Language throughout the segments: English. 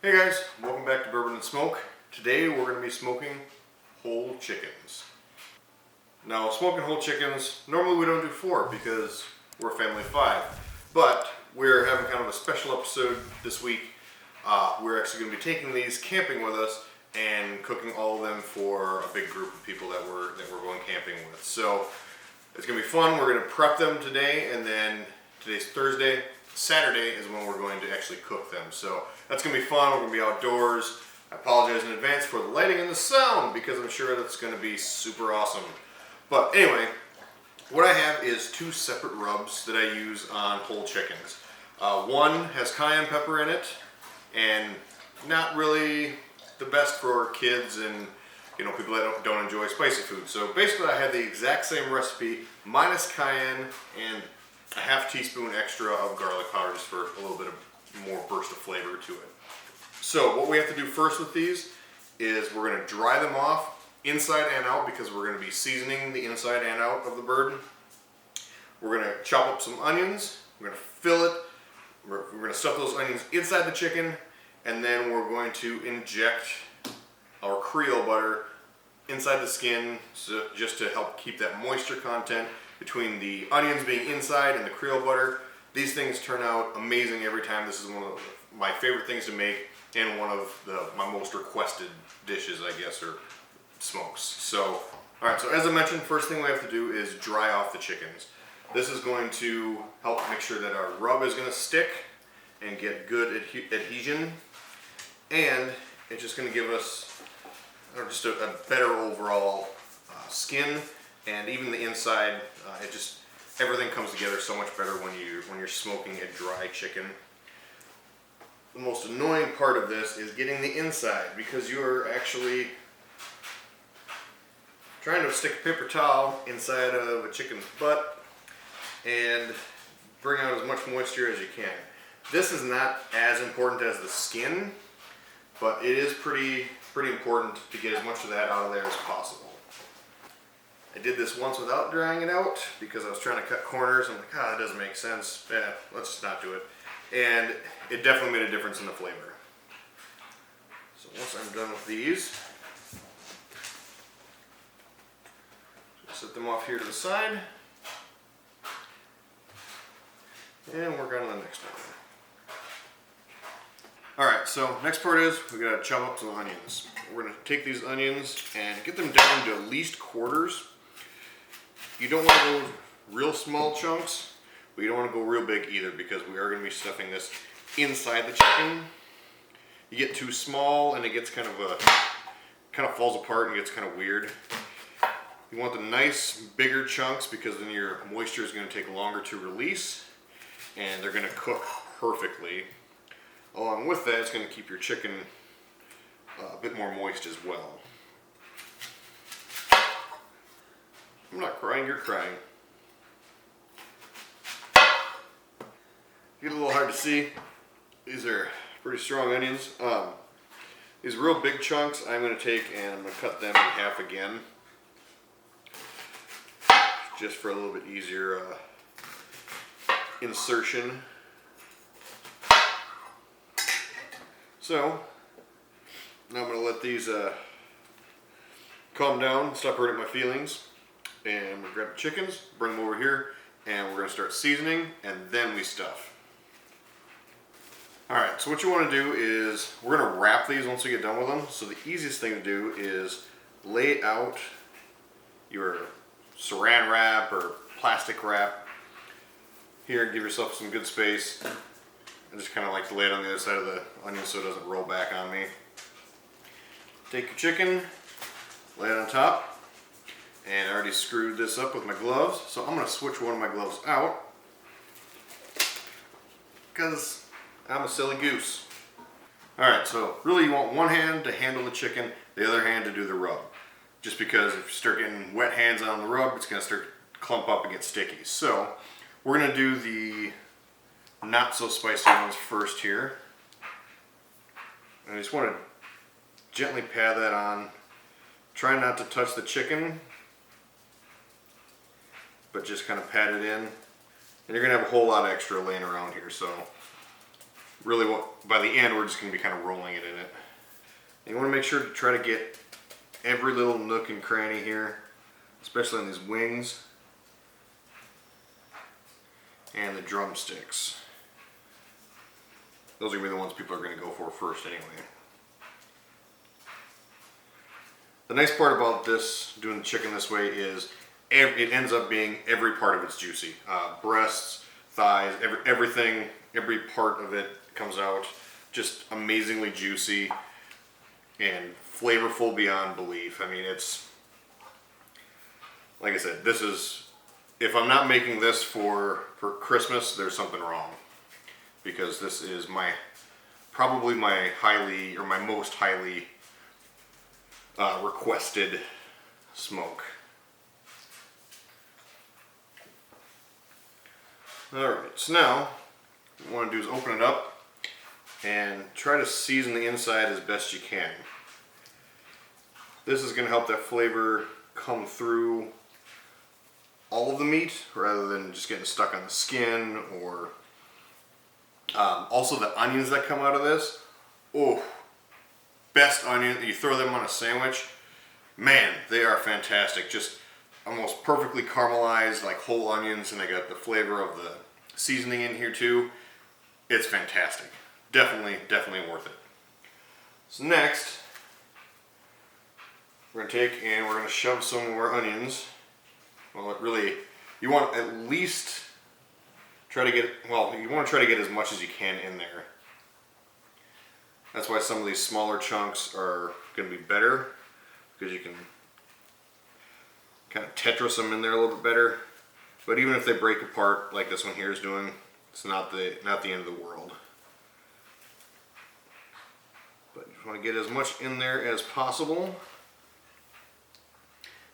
Hey guys, welcome back to Bourbon and Smoke. Today we're going to be smoking whole chickens. Now, smoking whole chickens, normally we don't do 4 because we're a family of 5. But we're having kind of a special episode this week. We're actually going to be taking these camping with us and cooking all of them for a big group of people that we're going camping with. So it's going to be fun. We're going to prep them today, and then today's Thursday. Saturday is when we're going to actually cook them. So that's going to be fun. We're going to be outdoors. I apologize in advance for the lighting and the sound because I'm sure that's going to be super awesome. But anyway, what I have is 2 separate rubs that I use on whole chickens. One has cayenne pepper in it, and not really the best for kids and people that don't enjoy spicy food. So basically I have the exact same recipe minus cayenne and a half teaspoon extra of garlic powder just for a little bit of more burst of flavor to it. So what we have to do first with these is we're going to dry them off inside and out because we're going to be seasoning the inside and out of the bird. We're going to chop up some onions. We're going to fill it. We're going to stuff those onions inside the chicken, and then we're going to inject our Creole butter inside the skin just to help keep that moisture content between the onions being inside and the Creole butter. These things turn out amazing every time. This is one of my favorite things to make and one of my most requested dishes, I guess, or smokes. So, alright, so as I mentioned, first thing we have to do is dry off the chickens. This is going to help make sure that our rub is going to stick and get good adhesion, and it's just going to give us just a better overall skin, and even the inside. Everything comes together so much better when you're smoking a dry chicken. The most annoying part of this is getting the inside, because you're actually trying to stick a paper towel inside of a chicken's butt and bring out as much moisture as you can. This is not as important as the skin, but it is pretty important to get as much of that out of there as possible. I did this once without drying it out because I was trying to cut corners. I'm like, that doesn't make sense. Let's just not do it. And it definitely made a difference in the flavor. So once I'm done with these, set them off here to the side, and work on the next one. Alright, so next part is we gotta chop up some onions. We're gonna take these onions and get them down to at least quarters. You don't want to go real small chunks, but you don't want to go real big either, because we are going to be stuffing this inside the chicken. You get too small and it gets kind of falls apart and gets kind of weird. You want the nice bigger chunks because then your moisture is going to take longer to release, and they're going to cook perfectly. Along with that, it's going to keep your chicken a bit more moist as well. I'm not crying, you're crying. Get a little hard to see. These are pretty strong onions. These real big chunks I'm going to take and I'm going to cut them in half again, just for a little bit easier insertion. So now I'm going to let these calm down, stop hurting my feelings. And we're going to grab the chickens, bring them over here, and we're going to start seasoning, and then we stuff. Alright, so what you want to do is, we're going to wrap these once we get done with them. So the easiest thing to do is lay out your saran wrap or plastic wrap here, give yourself some good space. I just kind of like to lay it on the other side of the onion so it doesn't roll back on me. Take your chicken, lay it on top. And I already screwed this up with my gloves, so I'm going to switch one of my gloves out because I'm a silly goose. Alright, so really you want one hand to handle the chicken, the other hand to do the rub. Just because if you start getting wet hands on the rub, it's going to start to clump up and get sticky. So we're going to do the not so spicy ones first here. And I just want to gently pat that on. Try not to touch the chicken, but just kind of pat it in. And you're going to have a whole lot extra laying around here, so really, by the end, we're just going to be kind of rolling it in it. And you want to make sure to try to get every little nook and cranny here, especially on these wings and the drumsticks. Those are going to be the ones people are going to go for first anyway. The nice part about this, doing the chicken this way, is it ends up being every part of it's juicy. Breasts, thighs, everything, every part of it comes out just amazingly juicy and flavorful beyond belief. I mean, it's, like I said, this is, if I'm not making this for Christmas, there's something wrong. Because this is probably my most highly requested smoke. Alright, so now what you want to do is open it up and try to season the inside as best you can. This is going to help that flavor come through all of the meat rather than just getting stuck on the skin, or also the onions that come out of this. Oh, best onion. You throw them on a sandwich, man, they are fantastic. Just almost perfectly caramelized, like whole onions, and they got the flavor of the seasoning in here too. It's fantastic. Definitely worth it. So next, we're going to take and we're going to shove some of our onions. Well, you want at least try to get, you want to try to get as much as you can in there. That's why some of these smaller chunks are going to be better, because you can kind of Tetris them in there a little bit better. But even if they break apart like this one here is doing, it's not the end of the world. But you just want to get as much in there as possible.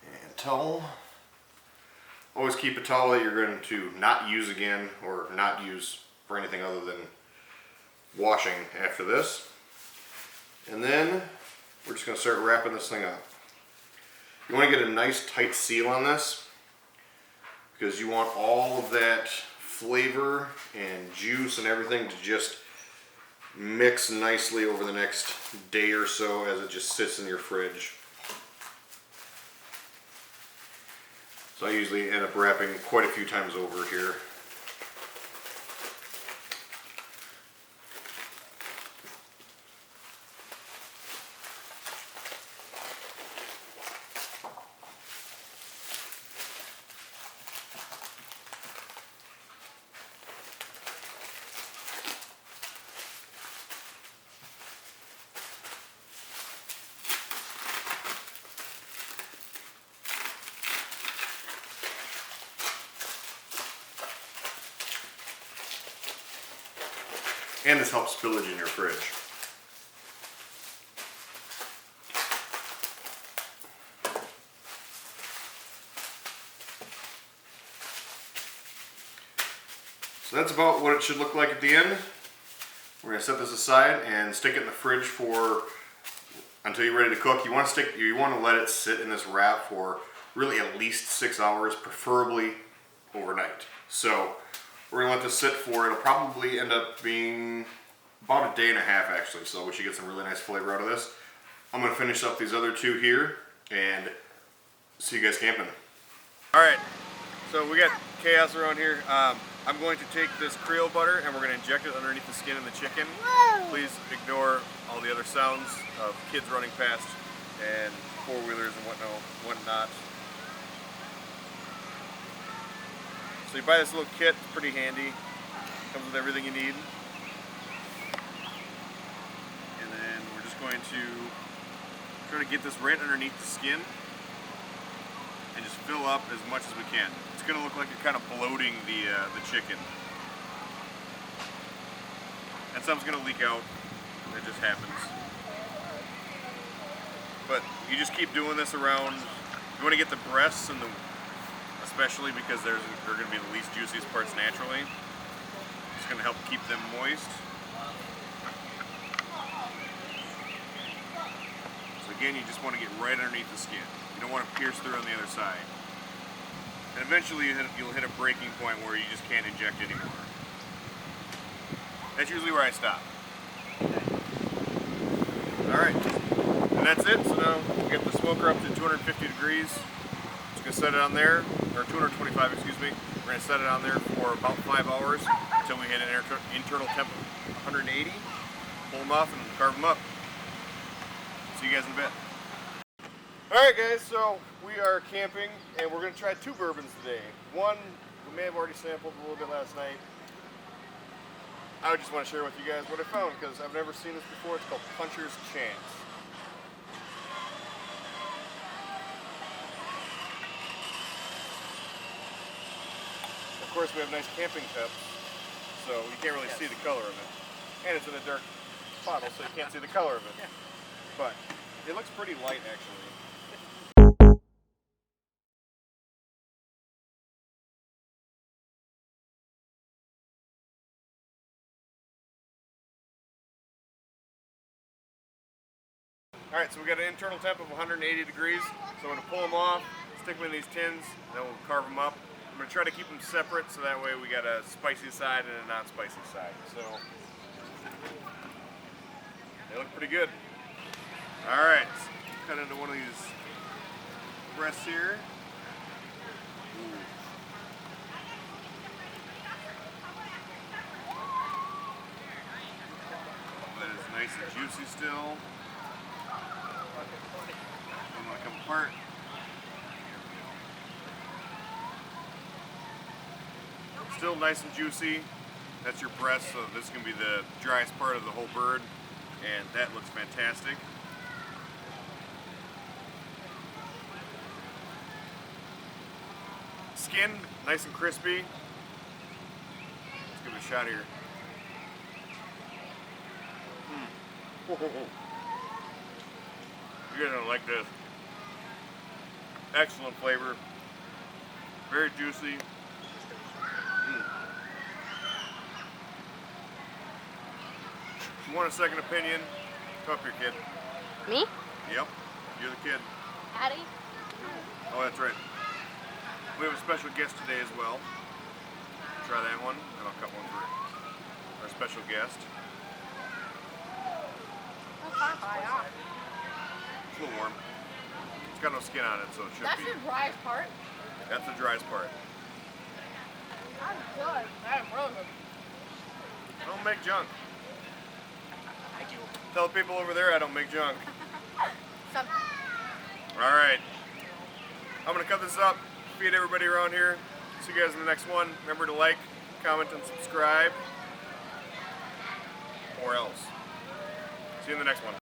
And towel. Always keep a towel that you're going to not use again, or not use for anything other than washing after this. And then we're just going to start wrapping this thing up. You want to get a nice tight seal on this, because you want all of that flavor and juice and everything to just mix nicely over the next day or so as it just sits in your fridge. So I usually end up wrapping quite a few times over here. And this helps spillage in your fridge. So that's about what it should look like at the end. We're going to set this aside and stick it in the fridge until you're ready to cook. You want to let it sit in this wrap for really at least 6 hours, preferably overnight. So we're going to let this sit for, it'll probably end up being about a day and a half actually, so we should get some really nice flavor out of this. I'm going to finish up these other two here and see you guys camping. Alright, so we got chaos around here. I'm going to take this Creole butter and we're going to inject it underneath the skin of the chicken. Please ignore all the other sounds of kids running past and four-wheelers and whatnot. So you buy this little kit, it's pretty handy. Comes with everything you need. And then we're just going to try to get this right underneath the skin and just fill up as much as we can. It's going to look like you're kind of bloating the chicken. And some's going to leak out. That just happens. But you just keep doing this around. You want to get the breasts and especially because they're going to be the least juiciest parts naturally. It's going to help keep them moist. So again, you just want to get right underneath the skin. You don't want to pierce through on the other side. And eventually you'll hit a breaking point where you just can't inject anymore. That's usually where I stop. Alright, and that's it. So now we get the smoker up to 250 degrees. Just gonna set it on there, or 225, excuse me. We're gonna set it on there for about 5 hours until we hit an internal temp of 180. Pull them off and carve them up. See you guys in a bit. Alright guys, so we are camping and we're gonna try 2 bourbons today. One we may have already sampled a little bit last night. I would just want to share with you guys what I found because I've never seen this before. It's called Puncher's Chance. Of course, we have nice camping cups, so you can't really see the color of it. And it's in a dark bottle, so you can't see the color of it. But it looks pretty light, actually. Alright, so we got an internal temp of 180 degrees, so I'm going to pull them off, stick them in these tins, then we'll carve them up. I'm going to try to keep them separate so that way we got a spicy side and a non-spicy side. So, they look pretty good. Alright, cut into one of these breasts here. Ooh. That is nice and juicy still. Don't want to come apart. Still nice and juicy. That's your breast, so this is going to be the driest part of the whole bird, and that looks fantastic. Skin, nice and crispy. Let's give it a shot here. You're gonna like this. Excellent flavor. Very juicy. If you want a second opinion, come up here, kid. Me? Yep, you're the kid. Patty? Oh, that's right. We have a special guest today as well. Try that one, and I'll cut one for our special guest. It's a little warm. It's got no skin on it, so it should be. That's the driest part? That's the driest part. That's good. That's really good. I don't make junk. I do. Tell the people over there I don't make junk. Some. Alright. I'm going to cut this up, feed everybody around here. See you guys in the next one. Remember to like, comment, and subscribe. Or else. See you in the next one.